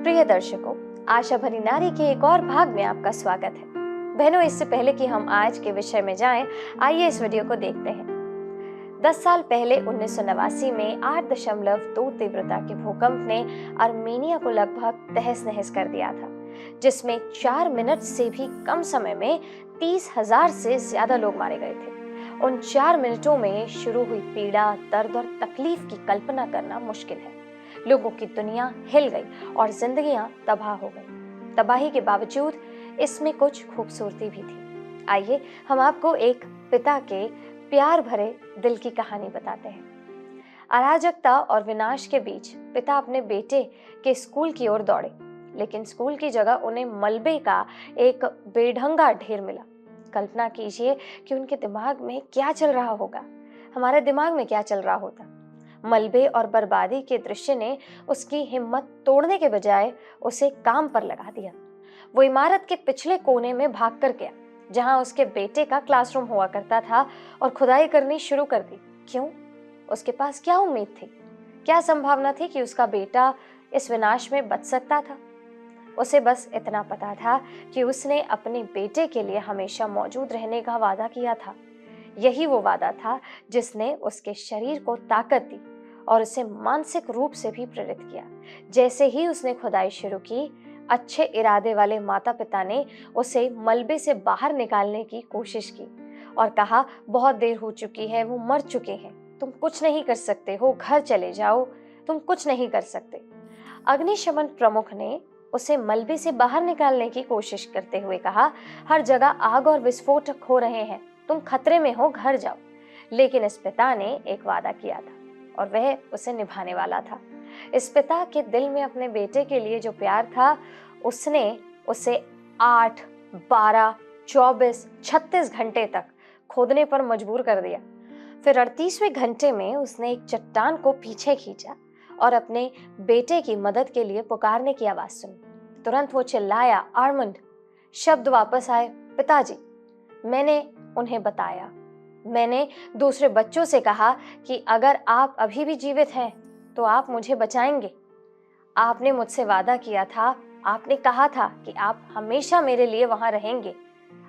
प्रिय दर्शकों, आशा भरी नारी के एक और भाग में आपका स्वागत है। बहनों, इससे पहले कि हम आज के विषय में जाएं, आइए इस वीडियो को देखते हैं। 10 साल पहले 1989 में 8.2 तीव्रता के भूकंप ने आर्मेनिया को लगभग तहस नहस कर दिया था, जिसमें 4 मिनट से भी कम समय में 30,000 से ज्यादा लोग मारे गए थे। उन 4 मिनटों में शुरू हुई पीड़ा, दर्द और तकलीफ की कल्पना करना मुश्किल है। लोगों की दुनिया हिल गई और जिंदगियां तबाह हो गई। तबाही के बावजूद इसमें कुछ खूबसूरती भी थी। आइए हम आपको एक पिता के प्यार भरे दिल की कहानी बताते हैं। अराजकता और विनाश के बीच पिता अपने बेटे के स्कूल की ओर दौड़े, लेकिन स्कूल की जगह उन्हें मलबे का एक बेढंगा ढेर मिला। कल्पना कीजिए कि उनके दिमाग में क्या चल रहा होगा, हमारे दिमाग में क्या चल रहा होता। मलबे और बर्बादी के दृश्य ने उसकी हिम्मत तोड़ने के बजाय उसे काम पर लगा दिया। वो इमारत के पिछले कोने में भाग कर गया, जहां उसके बेटे का क्लासरूम हुआ करता था, और खुदाई करनी शुरू कर दी। क्यों? उसके पास क्या उम्मीद थी? क्या संभावना थी कि उसका बेटा इस विनाश में बच सकता था? उसे बस इतना पता था कि उसने अपने बेटे के लिए हमेशा मौजूद रहने का वादा किया था। यही वो वादा था जिसने उसके शरीर को ताकत दी और उसे मानसिक रूप से भी प्रेरित किया। जैसे ही उसने खुदाई शुरू की, अच्छे इरादे वाले माता पिता ने उसे मलबे से बाहर निकालने की कोशिश की और कहा, बहुत देर हो चुकी है, वो मर चुके हैं, तुम कुछ नहीं कर सकते हो, घर चले जाओ, तुम कुछ नहीं कर सकते। अग्निशमन प्रमुख ने उसे मलबे से बाहर निकालने की कोशिश करते हुए कहा, हर जगह आग और विस्फोटक हो रहे हैं, तुम खतरे में हो, घर जाओ। लेकिन इस पिता ने एक वादा किया था और वह उसे निभाने वाला था। इस पिता के दिल में अपने बेटे के लिए जो प्यार था, उसने उसे 8, 12, 24, 36 घंटे तक खोदने पर मजबूर कर दिया। फिर 38वें घंटे में उसने एक चट्टान को पीछे खींचा और अपने बेटे की मदद के लिए पुकारने की आवाज सुनी। तुरंत वो चिल्लाया, आर्मंड। शब्द वापस आए, पिताजी। मैंने उन्हें बताया, मैंने दूसरे बच्चों से कहा कि अगर आप अभी भी जीवित हैं तो आप मुझे बचाएंगे। आपने मुझसे वादा किया था, आपने कहा था कि आप हमेशा मेरे लिए वहां रहेंगे।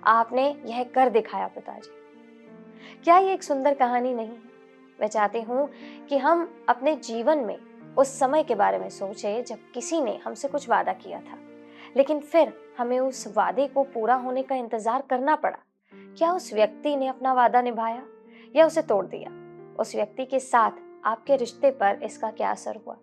आपने यह कर दिखाया पिताजी। क्या ये एक सुंदर कहानी नहीं है? मैं चाहती हूँ कि हम अपने जीवन में उस समय के बारे में सोचें जब किसी ने हमसे कुछ वादा किया था, लेकिन फिर हमें उस वादे को पूरा होने का इंतजार करना पड़ा। क्या उस व्यक्ति ने अपना वादा निभाया या उसे तोड़ दिया? उस व्यक्ति के साथ आपके रिश्ते पर इसका क्या असर हुआ?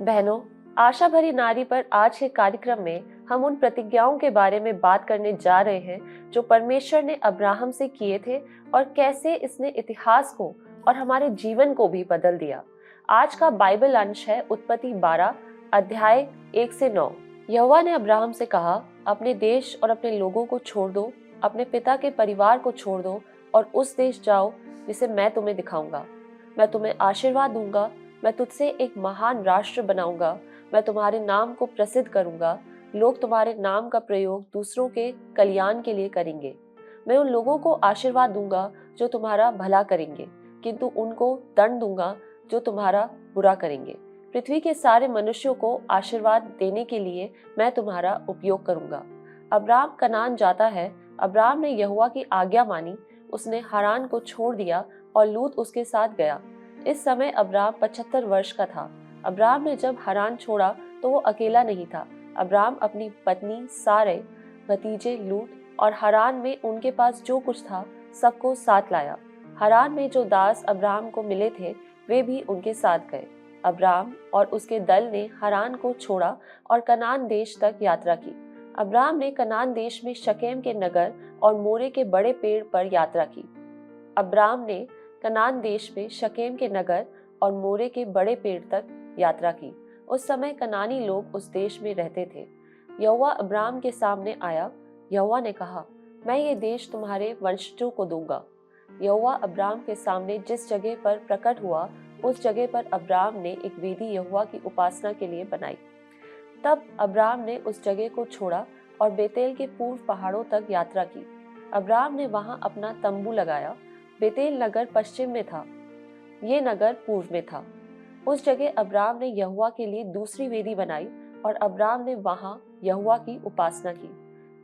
बहनों, आशा भरी नारी पर आज के कार्यक्रम में हम उन प्रतिज्ञाओं के बारे में बात करने जा रहे हैं जो परमेश्वर ने अब्राहम से किए थे और कैसे इसने इतिहास को और हमारे जीवन को भी बदल दिया। आज का बाइबल अंश है उत्पत्ति 12 अध्याय 1 से 9। यहोवा ने अब्राहम से कहा, अपने देश और अपने लोगों को छोड़ दो, अपने पिता के परिवार को छोड़ दो और उस देश जाओ जिसे मैं तुम्हें दिखाऊंगा। मैं तुम्हें आशीर्वाद दूंगा, मैं तुझसे एक महान राष्ट्र बनाऊंगा, मैं तुम्हारे नाम को प्रसिद्ध करूंगा, लोग तुम्हारे नाम का प्रयोग दूसरों के कल्याण के लिए करेंगे। मैं उन लोगों को आशीर्वाद दूंगा जो तुम्हारा भला करेंगे, किंतु उनको दंड दूंगा जो तुम्हारा बुरा करेंगे। पृथ्वी के सारे मनुष्यों को आशीर्वाद देने के लिए मैं तुम्हारा उपयोग करूंगा। अब्राम कनान जाता है। अब्राम ने यहोवा की आज्ञा मानी, उसने हारान को छोड़ दिया और लूत उसके साथ गया। इस समय अब्राम 75 वर्ष का था। अब्राम ने जब हारान छोड़ा तो वो अकेला नहीं था। अब्राम अपनी पत्नी सारे, भतीजे लूत और हारान में उनके पास जो कुछ था सबको साथ लाया। हारान में जो दास अब्राम को मिले थे वे भी उनके साथ गए। अब्राम और उसके दल ने हारान को छोड़ा और कनान देश तक यात्रा की। अब्राम ने कनान देश में शकेम के नगर और मोरे के बड़े पेड़ पर यात्रा की। अब्राम ने कनान देश में शकेम के नगर और मोरे के बड़े पेड़ तक यात्रा की। उस समय कनानी लोग उस देश में रहते थे। यहोवा अब्राम के सामने आया। यहोवा ने कहा, मैं ये देश तुम्हारे वंशजों को दूंगा। यहोवा अब्राम के सामने जिस जगह पर प्रकट हुआ उस जगह पर अब्राम ने एक वेदी यहोवा की उपासना के लिए बनाई। तब अब्राम ने उस जगह को छोड़ा और बेतेल के पूर्व पहाड़ों तक यात्रा की। अब्राम ने वहां अपना तंबू लगाया। बेतेल नगर पश्चिम में था, ये नगर पूर्व में था। उस जगह अब्राम ने यहोवा के लिए दूसरी वेदी बनाई और अब्राम ने वहां यहोवा की उपासना की।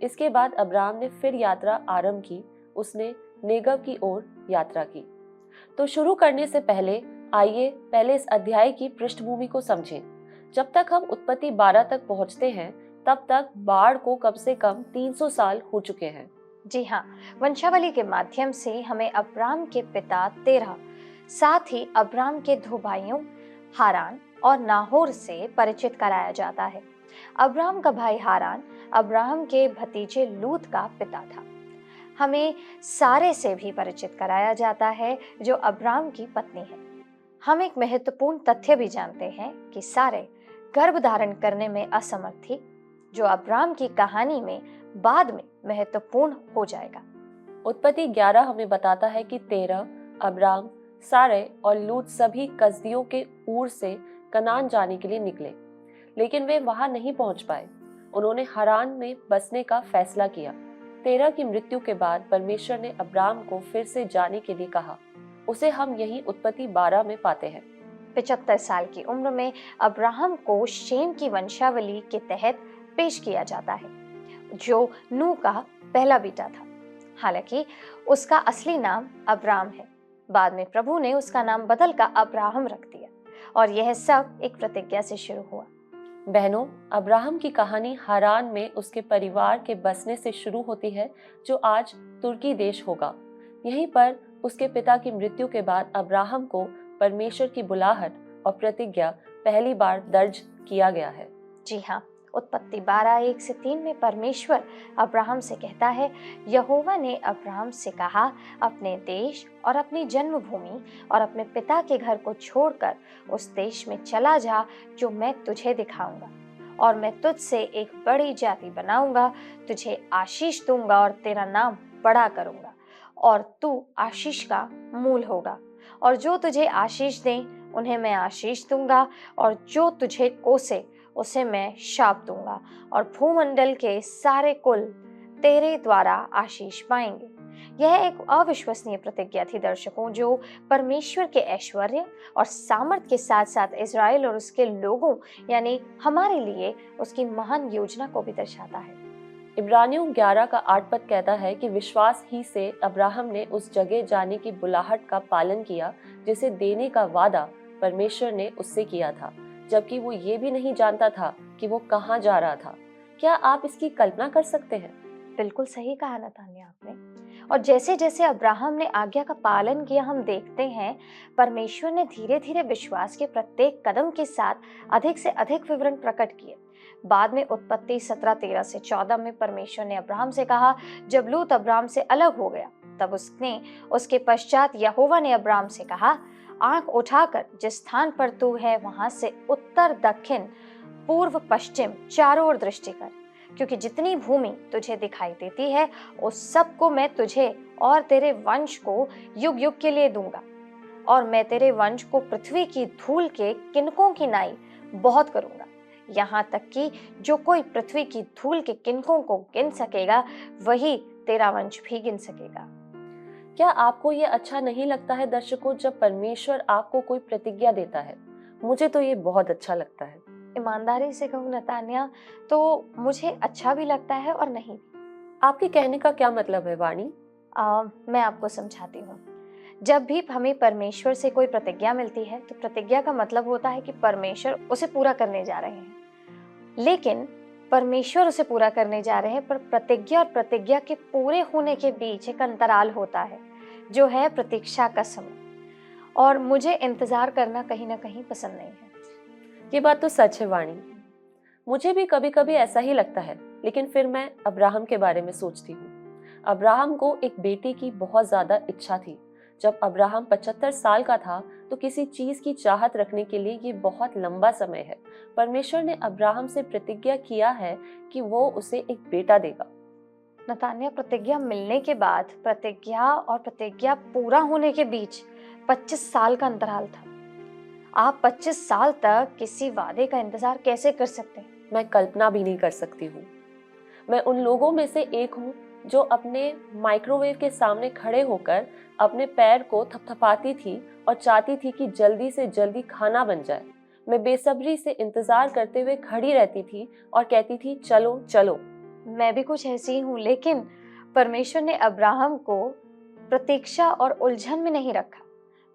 इसके बाद अब्राम ने फिर यात्रा आरंभ की। उसने नेगव की ओर यात्रा की। तो शुरू करने से पहले आइए पहले इस अध्याय की पृष्ठभूमि को समझें। जब तक हम उत्पत्ति 12 तक पहुंचते हैं तब तक बाढ़ को कम से कम 300 साल हो चुके हैं। जी हाँ, वंशावली के माध्यम से हमें अब्राम के पिता तेरह, साथ ही अब्राम के दो भाइयों हारान और नाहोर से परिचित कराया जाता है। अब्राम का भाई हारान अब्राहम के भतीजे लूत का पिता था। हमें सारे से भी परिचित कराया जाता है जो अब्राम की पत्नी है। हम एक महत्वपूर्ण तथ्य भी जानते हैं कि सारे गर्भ धारण करने में असमर्थ थी, जो अब्राम की कहानी में बाद में महत्वपूर्ण हो जाएगा। उत्पत्ति 11 हमें बताता है कि तेरह, अब्राम, सारे और लूत सभी कसदियों के ऊर से कनान जाने के लिए निकले, लेकिन वे वहां नहीं पहुंच पाए। उन्होंने हारान में बसने का फैसला किया। तेरह की मृत्यु के बाद परमेश्वर ने अब्राम को फिर से जाने के लिए कहा। उसे हम यही उत्पत्ति 12 में पाते हैं। 75 साल की उम्र में अब्राहम को शेम की वंशावली के तहत पेश किया जाता है, जो नूह का पहला बेटा था। हालांकि उसका असली नाम अब्राम है। बाद में प्रभु ने उसका नाम बदलकर अब्राहम रख दिया और यह सब एक प्रतिज्ञा से शुरू हुआ। बहनों, अब्राहम की कहानी हारान में उसके परिवार के बसने से शुरू होती है, जो आज तुर्की देश होगा। यहीं पर उसके पिता की मृत्यु के बाद अब्राहम को परमेश्वर की बुलाहट और प्रतिज्ञा पहली बार दर्ज किया गया है। जी हाँ, उत्पत्ति 12:1-3 में परमेश्वर अब्राहम से कहता है, यहोवा ने अब्राहम से कहा, अपने देश और अपनी जन्मभूमि और अपने पिता के घर को छोड़कर उस देश में चला जा जो मैं तुझे दिखाऊंगा, और मैं तुझसे एक बड़ी जाति बनाऊंगा, तुझे आशीष दूंगा और तेरा नाम बड़ा करूंगा, और तू आशीष का मूल होगा, और जो तुझे आशीष दें उन्हें मैं आशीष दूंगा, और जो तुझे कोसे उसे मैं शाप दूंगा, और भूमंडल के सारे कुल तेरे द्वारा आशीष पाएंगे। यह एक अविश्वसनीय प्रतिज्ञा थी दर्शकों, जो परमेश्वर के ऐश्वर्य और सामर्थ के साथ साथ इज़राइल और उसके लोगों यानी हमारे लिए उसकी महान योजना को भी दर्शाता है। इब्रानियों 11 का 8 पद कहता है कि विश्वास ही से अब्राहम ने उस जगह जाने की बुलाहट का पालन किया जिसे देने का वादा परमेश्वर ने उससे किया था, जबकि वो ये भी नहीं जानता था कि वो कहाँ जा रहा था। क्या आप इसकी कल्पना कर सकते हैं? बिल्कुल सही कहा नतान्या आपने। और जैसे जैसे अब्राहम ने आज्ञा का पालन किया, हम देखते हैं परमेश्वर ने धीरे धीरे विश्वास के प्रत्येक कदम के साथ अधिक से अधिक विवरण प्रकट किए। बाद में उत्पत्ति 17:13-14 में परमेश्वर ने अब्राहम से कहा, जब लूत अब्राहम से अलग हो गया तब उसके पश्चात यहोवा ने अब्राहम से कहा, आंख उठाकर जिस स्थान पर तू है वहां से उत्तर दक्षिण पूर्व पश्चिम चारों ओर दृष्टि कर, क्योंकि जितनी भूमि तुझे दिखाई देती है उस सब को मैं तुझे और तेरे वंश को युग युग के लिए दूंगा, और मैं तेरे वंश को पृथ्वी की धूल के किनकों की नाई बहुत करूंगा, यहाँ तक कि जो कोई पृथ्वी की धूल के किनकों को गिन सकेगा वही तेरा वंश भी गिन सकेगा। क्या आपको ये अच्छा नहीं लगता है दर्शकों, जब परमेश्वर आपको कोई प्रतिज्ञा देता है? मुझे तो ये बहुत अच्छा लगता है। ईमानदारी से कहूँ नतान्या, तो मुझे अच्छा भी लगता है और नहीं भी। आपके कहने का क्या मतलब है वाणी? मैं आपको समझाती हूँ। जब भी हमें परमेश्वर से कोई प्रतिज्ञा मिलती है तो प्रतिज्ञा का मतलब होता है कि परमेश्वर उसे पूरा करने जा रहे हैं, लेकिन परमेश्वर उसे पूरा करने जा रहे हैं, पर प्रतिज्ञा और प्रतिज्ञा के पूरे होने के बीच एक अंतराल होता है जो है प्रतीक्षा का समय, और मुझे इंतजार करना कहीं ना कहीं पसंद नहीं है। ये बात तो सच है वाणी, मुझे भी कभी कभी ऐसा ही लगता है, लेकिन फिर मैं अब्राहम के बारे में सोचती हूँ। अब्राहम को एक बेटी की बहुत ज्यादा इच्छा थी। जब अब्राहम 75 साल का था तो किसी चीज की चाहत रखने के लिए ये बहुत लंबा समय है। परमेश्वर ने अब्राहम से प्रतिज्ञा किया है कि वो उसे एक बेटा देगा। नतान्या, प्रतिज्ञा मिलने के बाद प्रतिज्ञा और प्रतिज्ञा पूरा होने के बीच 25 साल का अंतराल था। आप 25 साल तक किसी वादे का इंतजार कैसे कर सकते हैं? मैं कल्पना भी नहीं कर सकती हूँ। मैं उन लोगों में से एक हूँ जो अपने माइक्रोवेव के सामने खड़े होकर अपने पैर को थपथपाती थी और चाहती थी कि जल्दी से जल्दी खाना बन जाए। मैं बेसब्री से इंतजार करते हुए खड़ी रहती थी और कहती थी चलो चलो। मैं भी कुछ ऐसी ही हूँ, लेकिन परमेश्वर ने अब्राहम को प्रतीक्षा और उलझन में नहीं रखा।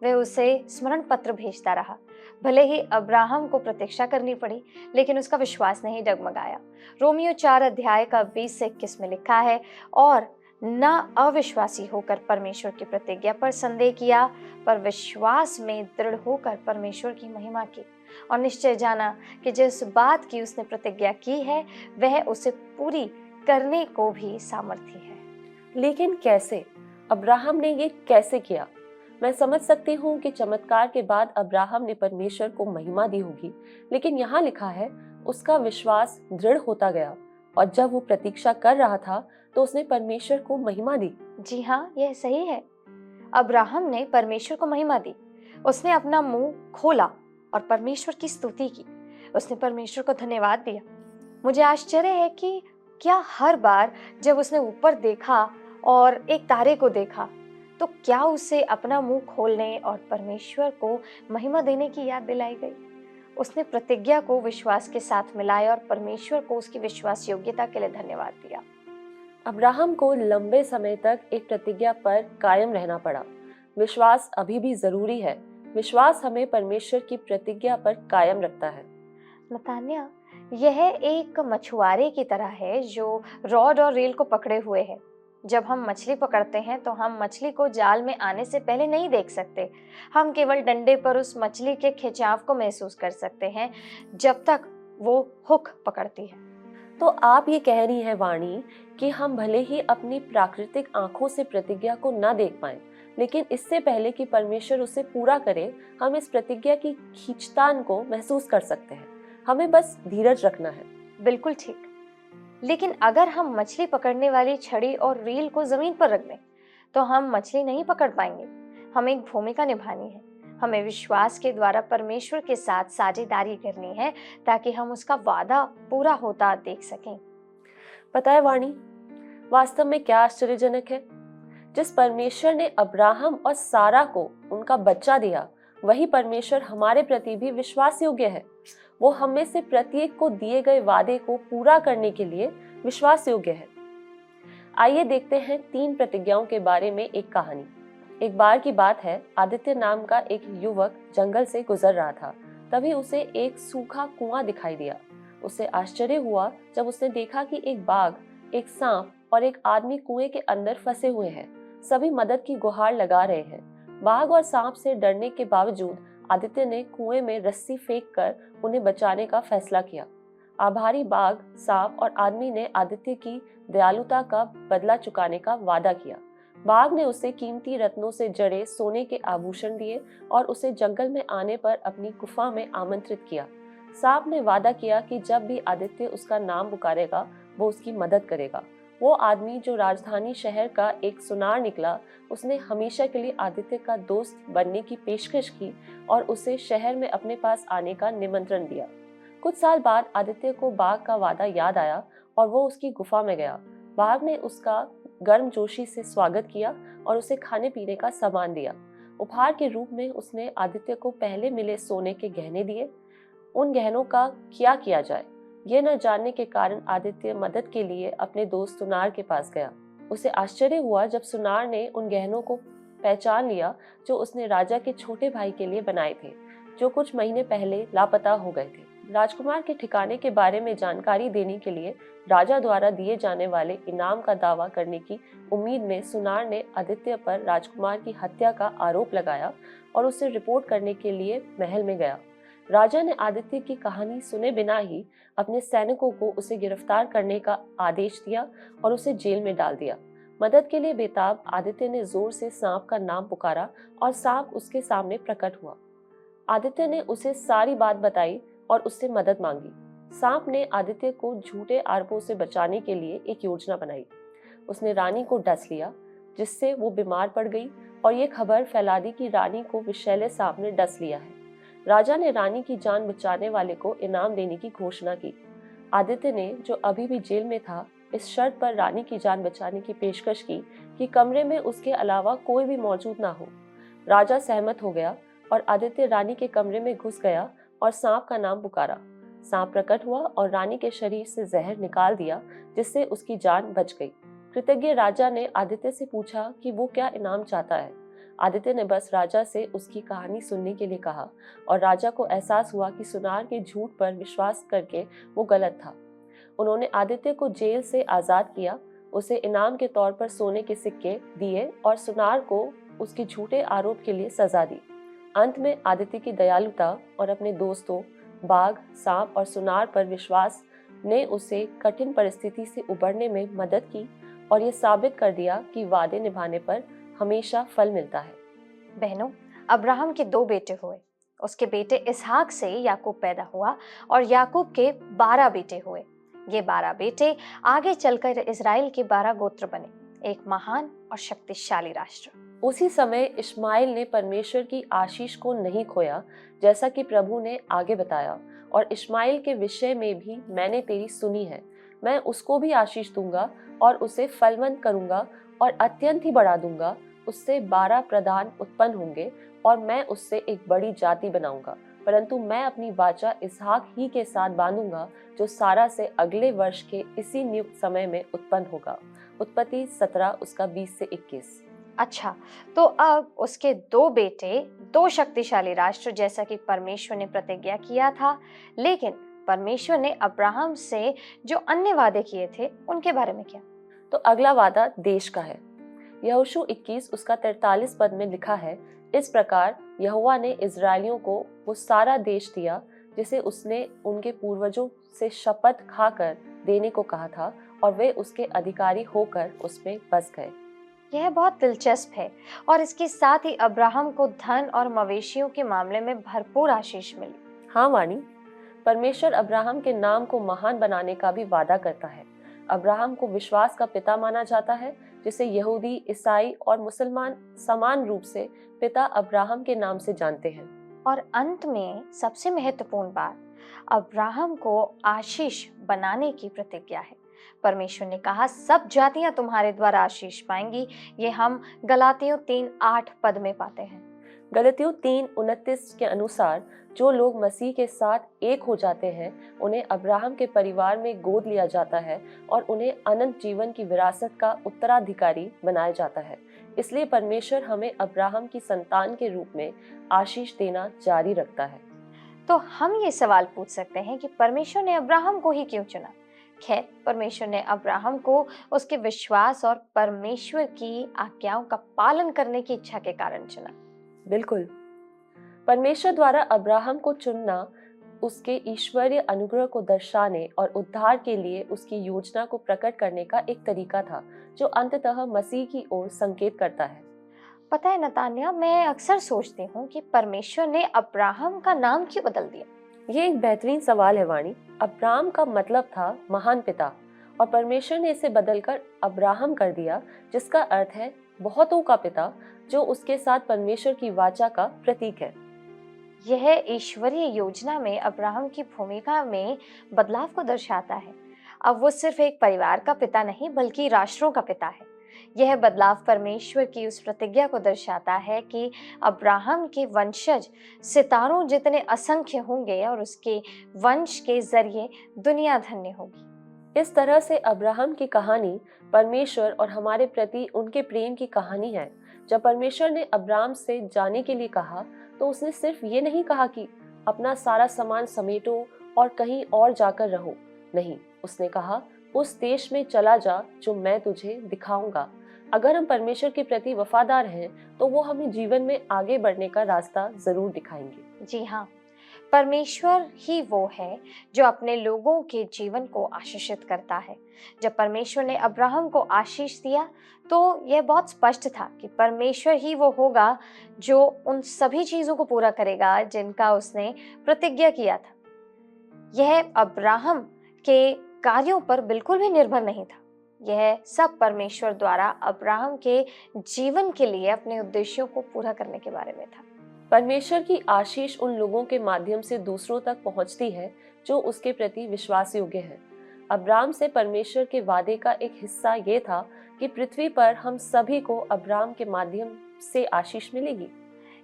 वह उसे स्मरण पत्र भेजता रहा। भले ही अब्राहम को प्रतीक्षा करनी पड़ी, लेकिन उसका विश्वास नहीं डगमगाया। रोमियो 4 अध्याय का 20 से 21 में लिखा है, और न अविश्वासी होकर परमेश्वर की प्रतिज्ञा पर संदेह किया, पर विश्वास में दृढ़ होकर परमेश्वर की महिमा की, और निश्चय जाना कि जिस बात की उसने प्रतिज्ञा की है वह उसे पूरी करने को भी सामर्थ्य है। लेकिन कैसे? अब्राहम ने ये कैसे किया? मैं समझ सकती हूँ कि चमत्कार के बाद अब्राहम ने परमेश्वर को महिमा दी होगी, लेकिन यहाँ लिखा है उसका विश्वास दृढ़ होता गया, और जब वो प्रतीक्षा कर रहा था तो उसने परमेश्वर को महिमा दी। जी हाँ, यह सही है। अब्राहम ने परमेश्वर को महिमा दी। उसने अपना मुंह खोला और परमेश्वर की स्तुति की। उसने परमेश्वर को धन्यवाद दिया। मुझे आश्चर्य है कि क्या हर बार जब उसने ऊपर देखा और एक तारे को देखा, तो क्या उसे अपना मुंह खोलने और परमेश्वर को महिमा देने की याद दिलाई गई। उसने प्रतिज्ञा को विश्वास के साथ मिलाया और परमेश्वर को उसकी विश्वास योग्यता के लिए धन्यवाद दिया। अब्राहम को लंबे समय तक एक प्रतिज्ञा पर कायम रहना पड़ा। विश्वास अभी भी जरूरी है। विश्वास हमें परमेश्वर की प्रतिज्ञा पर कायम रखता है। नतान्या, यह एक मछुआरे की तरह है जो रॉड और रील को पकड़े हुए है। जब हम मछली पकड़ते हैं तो हम मछली को जाल में आने से पहले नहीं देख सकते। हम केवल डंडे पर उस मछली के खिंचाव को महसूस कर सकते हैं जब तक वो हुक पकड़ती है। तो आप ये कह रही हैं वाणी कि हम भले ही अपनी प्राकृतिक आंखों से प्रतिज्ञा को न देख पाएं, लेकिन इससे पहले कि परमेश्वर उसे पूरा करे, हम इस प्रतिज्ञा की खींचतान को महसूस कर सकते हैं। हमें बस धीरज रखना है। बिल्कुल ठीक। लेकिन अगर हम मछली पकड़ने वाली छड़ी और रील को जमीन पर रख दें तो हम मछली नहीं पकड़ पाएंगे। हमें एक भूमिका निभानी है। हमें विश्वास के द्वारा परमेश्वर के साथ साझेदारी करनी है ताकि हम उसका वादा पूरा होता देख सकें। पता है वाणी, वास्तव में क्या आश्चर्यजनक है। जिस परमेश्वर ने अब्राहम और सारा को उनका बच्चा दिया, वही परमेश्वर हमारे प्रति भी विश्वास योग्य है। वो हम में से प्रत्येक को दिए गए वादे को पूरा करने के लिए विश्वास योग्य है। आइए देखते हैं 3 प्रतिज्ञाओं के बारे में एक कहानी। एक बार की बात है, आदित्य नाम का एक युवक जंगल से गुजर रहा था। तभी उसे एक सूखा कुआं दिखाई दिया। उसे आश्चर्य हुआ जब उसने देखा कि एक बाघ, एक सांप और एक आदमी कुएं के अंदर फंसे हुए हैं। सभी मदद की गुहार लगा रहे हैं। बाघ और सांप से डरने के बावजूद आदित्य ने कुएं में रस्सी फेंककर उन्हें बचाने का फैसला किया। आभारी बाघ, सांप और आदमी ने आदित्य की दयालुता का बदला चुकाने का वादा किया। बाघ ने उसे कीमती रत्नों से जड़े सोने के आभूषण दिए और उसे जंगल में आने पर अपनी गुफा में आमंत्रित किया। सांप ने वादा किया कि जब भी आदित्य उसका नाम पुकारेगा, वो उसकी मदद करेगा। वो आदमी जो राजधानी शहर का एक सुनार निकला, उसने हमेशा के लिए आदित्य का दोस्त बनने की पेशकश की और उसे शहर में अपने पास आने का निमंत्रण दिया। कुछ साल बाद आदित्य को बाघ का वादा याद आया और वो उसकी गुफा में गया। बाघ ने उसका गर्मजोशी से स्वागत किया और उसे खाने पीने का सामान दिया। उपहार के रूप में उसने आदित्य को पहले मिले सोने के गहने दिए। उन गहनों का क्या किया जाए, ये न जानने के कारण आदित्य मदद के लिए अपने दोस्त सुनार के पास गया। उसे आश्चर्य हुआ जब सुनार ने उन गहनों को पहचान लिया जो उसने राजा के छोटे भाई के लिए बनाए थे, जो कुछ महीने पहले लापता हो गए थे। राजकुमार के ठिकाने के बारे में जानकारी देने के लिए राजा द्वारा दिए जाने वाले इनाम का दावा करने की उम्मीद में सुनार ने आदित्य पर राजकुमार की हत्या का आरोप लगाया और उसे रिपोर्ट करने के लिए महल में गया। राजा ने आदित्य की कहानी सुने बिना ही अपने सैनिकों को उसे गिरफ्तार करने का आदेश दिया और उसे जेल में डाल दिया। मदद के लिए बेताब आदित्य ने जोर से सांप का नाम पुकारा और सांप उसके सामने प्रकट हुआ। आदित्य ने उसे सारी बात बताई और उससे मदद मांगी। सांप ने आदित्य को झूठे आरोपों से बचाने के लिए एक योजना बनाई। उसने रानी को डस लिया, जिससे वो बीमार पड़ गई और ये खबर फैला दी कि रानी को विषैले सांप ने डस लिया है। राजा ने रानी की जान बचाने वाले को इनाम देने की घोषणा की। आदित्य ने, जो अभी भी जेल में था, इस शर्त पर रानी की जान बचाने की पेशकश की कि कमरे में उसके अलावा कोई भी मौजूद ना हो। राजा सहमत हो गया और आदित्य रानी के कमरे में घुस गया और सांप का नाम पुकारा। सांप प्रकट हुआ और रानी के शरीर से जहर निकाल दिया, जिससे उसकी जान बच गई। कृतज्ञ राजा ने आदित्य से पूछा कि वो क्या इनाम चाहता है। आदित्य ने बस राजा से उसकी कहानी सुनने के लिए कहा और राजा को एहसास हुआ कि सुनार के झूठ पर विश्वास करके वो गलत था। उन्होंने आदित्य को जेल से आजाद किया, उसे इनाम के तौर पर सोने के सिक्के दिए और सुनार को उसके झूठे आरोप के लिए सजा दी। अंत में आदित्य की दयालुता और अपने दोस्तों बाघ, सांप और सुनार पर विश्वास ने उसे कठिन परिस्थिति से उबरने में मदद की और ये साबित कर दिया कि वादे निभाने पर हमेशा फल मिलता है। बहनों, अब्राहम के 2 बेटे हुए। उसके बेटे इसहाक से याकूब पैदा हुआ और याकूब के 12 बेटे हुए। ये 12 बेटे आगे चलकर इजराइल के 12 गोत्र बने, एक महान और शक्तिशाली राष्ट्र। उसी समय इश्माइल ने परमेश्वर की आशीष को नहीं खोया, जैसा कि प्रभु ने आगे बताया, और इश्माइल के विषय में भी मैंने तेरी सुनी है। मैं उसको भी आशीष दूंगा और उसे फलवंत करूंगा और अत्यंत ही बढ़ा दूंगा। उससे 12 प्रधान उत्पन्न होंगे और मैं उससे एक बड़ी जाति बनाऊंगा। परंतु मैं अपनी वाचा इसहाक ही के साथ बांधूंगा, जो सारा से अगले वर्ष के इसी नियुक्त समय में उत्पन्न होगा। उत्पत्ति 17 उसका 20 से 21। अच्छा, तो अब उसके 2 बेटे 2 शक्तिशाली राष्ट्र, जैसा कि परमेश्वर ने प्रतिज्ञा किया था। लेकिन परमेश्वर ने अब्राहम से जो अन्य वादे किए थे उनके बारे में क्या? तो अगला वादा देश का है। यहोशू 21 उसका 43 पद में लिखा है, इस प्रकार यहोवा ने इजरायलियों को वो सारा देश दिया जिसे उसने उनके पूर्वजों से शपथ खाकर देने को कहा था, और वे उसके अधिकारी होकर उसमें बस गए। यह बहुत दिलचस्प है और इसके साथ ही अब्राहम को धन और मवेशियों के मामले में भरपूर आशीष मिली। हाँ वाणी, परमेश्वर अब्राहम के नाम को महान बनाने का भी वादा करता है। अब्राहम को विश्वास का पिता माना जाता है, जिसे यहूदी, ईसाई और मुसलमान समान रूप से पिता अब्राहम के नाम से जानते हैं। और अंत में सबसे महत्वपूर्ण बात, अब्राहम को आशीष बनाने की प्रतिज्ञा है। परमेश्वर ने कहा, सब जातियां तुम्हारे द्वारा आशीष पाएंगी। ये हम गलातियों 3:8 पद में पाते हैं। गलतियों 3:29 के अनुसार जो लोग मसीह के साथ एक हो जाते हैं, उन्हें अब्राहम के परिवार में गोद लिया जाता है और उन्हें अनंत जीवन की विरासत का उत्तराधिकारी बनाया जाता है। इसलिए परमेश्वर हमें अब्राहम की संतान के रूप में आशीष देना जारी रखता है। तो हम ये सवाल पूछ सकते हैं कि परमेश्वर ने अब्राहम को ही क्यों चुना? खैर, परमेश्वर ने अब्राहम को उसके विश्वास और परमेश्वर की आज्ञाओं का पालन करने की इच्छा के कारण चुना। बिल्कुल, परमेश्वर द्वारा अब्राहम को चुनना उसके ईश्वरीय अनुग्रह को दर्शाने और उद्धार के लिए उसकी योजना को प्रकट करने का एक तरीका था, जो अंततः मसीह की ओर संकेत करता है। पता है नतान्या, मैं अक्सर सोचती हूँ कि परमेश्वर ने अब्राहम का नाम क्यों बदल दिया? ये एक बेहतरीन सवाल है वाणी। अब्राहम का मतलब था महान पिता, और परमेश्वर ने इसे बदलकर अब्राहम कर दिया, जिसका अर्थ है बहुतों का पिता, जो उसके साथ परमेश्वर की वाचा का प्रतीक है। यह ईश्वरीय योजना में अब्राहम की भूमिका में बदलाव को दर्शाता है। अब वो सिर्फ एक परिवार का पिता नहीं, बल्कि राष्ट्रों का पिता है। यह बदलाव परमेश्वर की उस प्रतिज्ञा को दर्शाता है कि अब्राहम के वंशज सितारों जितने असंख्य होंगे और उसके वंश के जरिए दुनिया धन्य होगी। इस तरह से अब्राहम की कहानी परमेश्वर और हमारे प्रति उनके प्रेम की कहानी है। जब परमेश्वर ने अब्राहम से जाने के लिए कहा, तो उसने सिर्फ ये नहीं कहा कि अपना सारा सामान समेटो और कहीं और जाकर रहो। नहीं, उसने कहा, उस देश में चला जा जो मैं तुझे दिखाऊंगा। अगर हम परमेश्वर के प्रति वफादार हैं, तो वो हमें जीवन में आगे बढ़ने का रास्ता जरूर दिखाएंगे। जी हाँ, परमेश्वर ही वो है जो अपने लोगों के जीवन को आशीषित करता है। जब परमेश्वर ने अब्राहम को आशीष दिया, तो यह बहुत स्पष्ट था कि परमेश्वर ही वो होगा जो उन सभी चीजों को पूरा करेगा जिनका उसने प्रतिज्ञा किया था। यह अब्राहम के कार्यों पर बिल्कुल भी निर्भर नहीं था। यह सब परमेश्वर द्वारा अब्राहम के जीवन के लिए अपने उद्देश्यों को पूरा करने के बारे में था। परमेश्वर की आशीष उन लोगों के माध्यम से दूसरों तक पहुंचती है जो उसके प्रति विश्वास योग्य हैं। अब्राहम से परमेश्वर के वादे का एक हिस्सा ये था कि पृथ्वी पर हम सभी को अब्राहम के माध्यम से आशीष मिलेगी।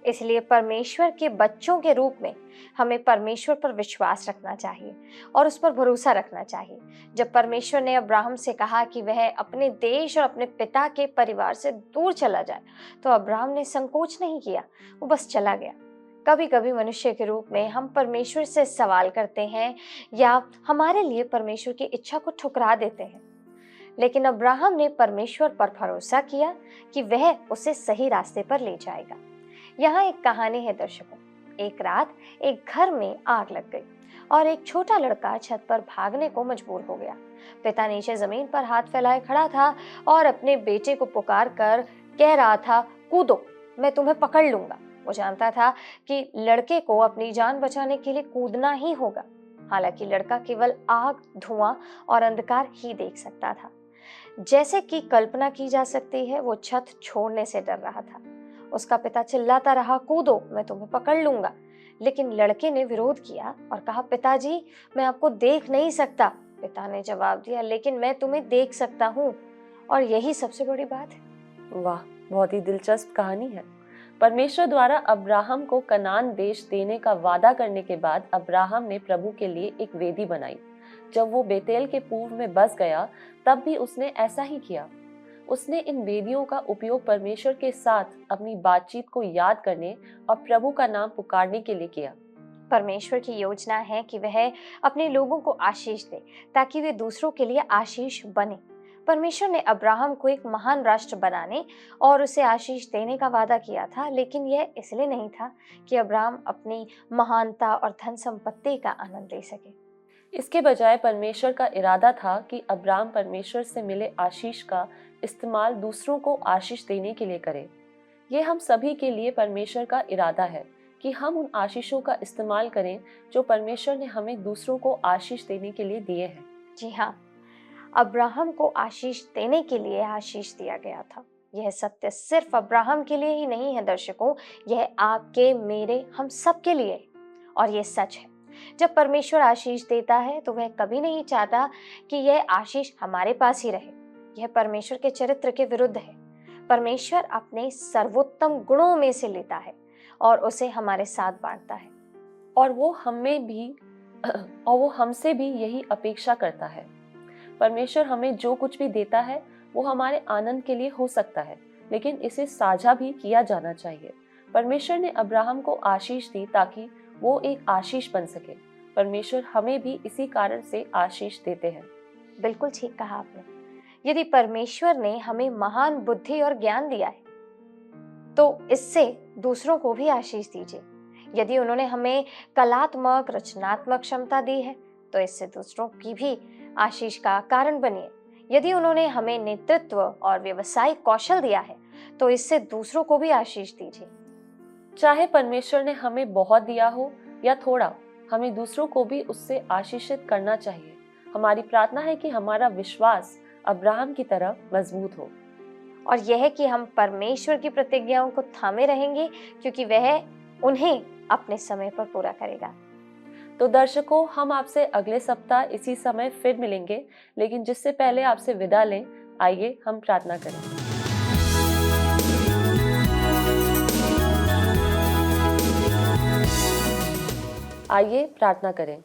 इसलिए परमेश्वर के बच्चों के रूप में हमें परमेश्वर पर विश्वास रखना चाहिए और उस पर भरोसा रखना चाहिए। जब परमेश्वर ने अब्राहम से कहा कि वह अपने देश और अपने पिता के परिवार से दूर चला जाए, तो अब्राहम ने संकोच नहीं किया, वो बस चला गया। कभी कभी मनुष्य के रूप में हम परमेश्वर से सवाल करते हैं या हमारे लिए परमेश्वर की इच्छा को ठुकरा देते हैं, लेकिन अब्राहम ने परमेश्वर पर भरोसा किया कि वह उसे सही रास्ते पर ले जाएगा। यहाँ एक कहानी है दर्शकों। एक रात एक घर में आग लग गई और एक छोटा लड़का छत पर भागने को मजबूर हो गया। पिता नीचे जमीन पर हाथ फैलाए खड़ा था और अपने बेटे को पुकार कर कह रहा था, कूदो, मैं तुम्हें पकड़ लूंगा। वो जानता था कि लड़के को अपनी जान बचाने के लिए कूदना ही होगा। हालांकि लड़का केवल आग, धुआं और अंधकार ही देख सकता था। जैसे कि कल्पना की जा सकती है, वो छत छोड़ने से डर रहा था। उसका पिता चिल्लाता रहा, कूदो, मैं तुम्हें पकड़ लूंगा। लेकिन लड़के ने विरोध किया और कहा, पिताजी, मैं आपको देख नहीं सकता। पिता ने जवाब दिया, लेकिन मैं तुम्हें देख सकता हूँ, और यही सबसे बड़ी बात है। वाह, बहुत ही दिलचस्प कहानी है। परमेश्वर द्वारा अब्राहम को कनान देश देने का वादा करने के बाद अब्राहम ने प्रभु के लिए एक वेदी बनाई। जब वो बेतेल के पूर्व में बस गया, तब भी उसने ऐसा ही किया। उसने इन वेदियों का उपयोग परमेश्वर के साथ अपनी बातचीत को याद करने और प्रभु का नाम पुकारने के लिए किया। परमेश्वर की योजना है कि वह अपने लोगों को आशीष दे ताकि वे दूसरों के लिए आशीष बने। परमेश्वर ने अब्राहम को एक महान राष्ट्र बनाने और उसे आशीष देने का वादा किया था, लेकिन यह इसलिए नहीं था कि अब्राहम अपनी महानता और धन संपत्ति का आनंद ले सके। इसके बजाय परमेश्वर का इरादा था कि अब्राहम परमेश्वर से मिले आशीष का इस्तेमाल दूसरों को आशीष देने के लिए करे। ये हम सभी के लिए परमेश्वर का इरादा है कि हम उन आशीषों का इस्तेमाल करें जो परमेश्वर ने हमें दूसरों को आशीष देने के लिए दिए हैं। जी हाँ, अब्राहम को आशीष देने के लिए आशीष दिया गया था। यह सत्य सिर्फ अब्राहम के लिए ही नहीं है दर्शकों, यह आपके, मेरे, हम सब के लिए। और यह सच है, जब परमेश्वर आशीष देता है तो वह कभी नहीं चाहता कि यह आशीष हमारे पास ही रहे। यह परमेश्वर के चरित्र के विरुद्ध है। परमेश्वर अपने सर्वोत्तम गुणों में से लेता है और उसे हमारे साथ बांटता है, और वो हमसे भी यही अपेक्षा करता है। परमेश्वर हमें जो कुछ भी देता है वो हमारे आनंद के लिए हो सकता है, लेकिन इसे साझा भी किया जाना चाहिए। परमेश्वर ने अब्राहम को आशीष दी ताकि वो एक आशीष बन सके। परमेश्वर हमें भी इसी कारण से आशीष देते हैं। बिल्कुल ठीक कहा आपने। यदि परमेश्वर ने हमें महान बुद्धि और ज्ञान दिया है, तो इससे दूसरों को भी आशीष दीजिए। यदि उन्होंने हमें कलात्मक, रचनात्मक क्षमता दी है, तो इससे दूसरों की भी आशीष का कारण बनिए। यदि उन्होंने हमें नेतृत्व और व्यवसायिक कौशल दिया है, तो इससे दूसरों को भी आशीष दीजिए। चाहे परमेश्वर ने हमें बहुत दिया हो या थोड़ा, हमें दूसरों को भी उससे आशीषित करना चाहिए। हमारी प्रार्थना है कि हमारा विश्वास अब्राहम की तरह मजबूत हो, और यह कि हम परमेश्वर की प्रतिज्ञाओं को थामे रहेंगे, क्योंकि वह उन्हें अपने समय पर पूरा करेगा। तो दर्शकों, हम आपसे अगले सप्ताह इसी समय फिर मिलेंगे, लेकिन जिससे पहले आपसे विदा लें, आइए हम प्रार्थना करें। आइए प्रार्थना करें।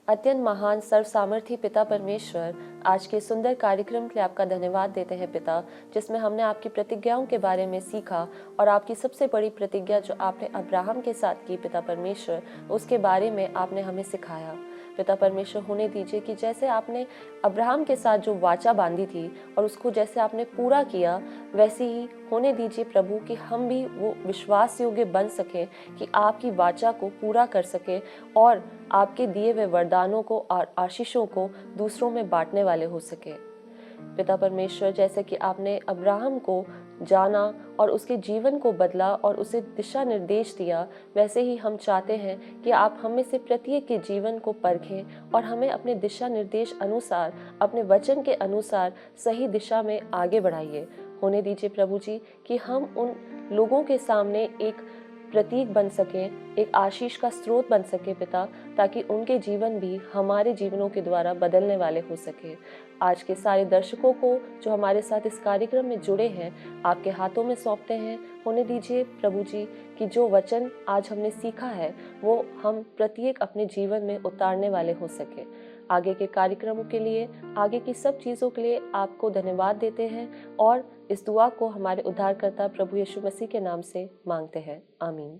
अत्यंत महान सर्वसामर्थी पिता परमेश्वर, आज के सुंदर कार्यक्रम के लिए आपका धन्यवाद देते हैं पिता, जिसमें हमने आपकी प्रतिज्ञाओं के बारे में सीखा और आपकी सबसे बड़ी प्रतिज्ञा जो आपने अब्राहम के साथ की पिता परमेश्वर, उसके बारे में आपने हमें सिखाया। पिता परमेश्वर, होने दीजिए कि जैसे आपने अब्राहम के साथ जो वाचा बांधी थी और उसको जैसे आपने पूरा किया, वैसे ही होने दीजिए प्रभु कि हम भी वो विश्वास योग्य बन सकें कि आपकी वाचा को पूरा कर सके और आपके दिए हुए वरदानों को और आशीषों को दूसरों में बांटने वाले हो सके। पिता परमेश्वर, जैसे कि आपने अब्राहम को जाना और उसके जीवन को बदला और उसे दिशा निर्देश दिया, वैसे ही हम चाहते हैं कि आप हमें से प्रत्येक के जीवन को परखें और हमें अपने दिशा निर्देश अनुसार, अपने वचन के अनुसार सही दिशा में आगे बढ़ाइए। होने दीजिए प्रभु जी कि हम उन लोगों के सामने एक प्रतीक बन सके, एक आशीष का स्रोत बन सके पिता, ताकि उनके जीवन भी हमारे जीवनों के द्वारा बदलने वाले हो सके। आज के सारे दर्शकों को जो हमारे साथ इस कार्यक्रम में जुड़े हैं, आपके हाथों में सौंपते हैं। होने दीजिए प्रभु जी कि जो वचन आज हमने सीखा है वो हम प्रत्येक अपने जीवन में उतारने वाले हो सके। आगे के कार्यक्रमों के लिए, आगे की सब चीज़ों के लिए आपको धन्यवाद देते हैं और इस दुआ को हमारे उद्धारकर्ता प्रभु यीशु मसीह के नाम से मांगते हैं। आमीन।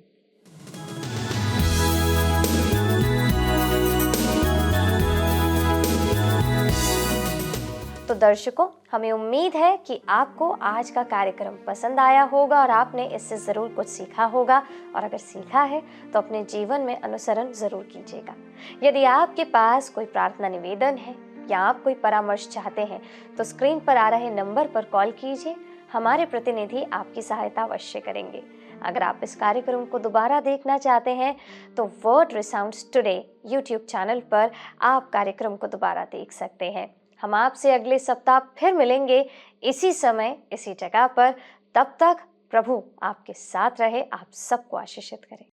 तो दर्शकों, हमें उम्मीद है कि आपको आज का कार्यक्रम पसंद आया होगा और आपने इससे ज़रूर कुछ सीखा होगा, और अगर सीखा है तो अपने जीवन में अनुसरण ज़रूर कीजिएगा। यदि आपके पास कोई प्रार्थना निवेदन है या आप कोई परामर्श चाहते हैं तो स्क्रीन पर आ रहे नंबर पर कॉल कीजिए। हमारे प्रतिनिधि आपकी सहायता अवश्य करेंगे। अगर आप इस कार्यक्रम को दोबारा देखना चाहते हैं तो वर्ड रिसाउंड्स टुडे यूट्यूब चैनल पर आप कार्यक्रम को दोबारा देख सकते हैं। हम आपसे अगले सप्ताह फिर मिलेंगे इसी समय इसी जगह पर। तब तक प्रभु आपके साथ रहे, आप सबको आशीषित करें।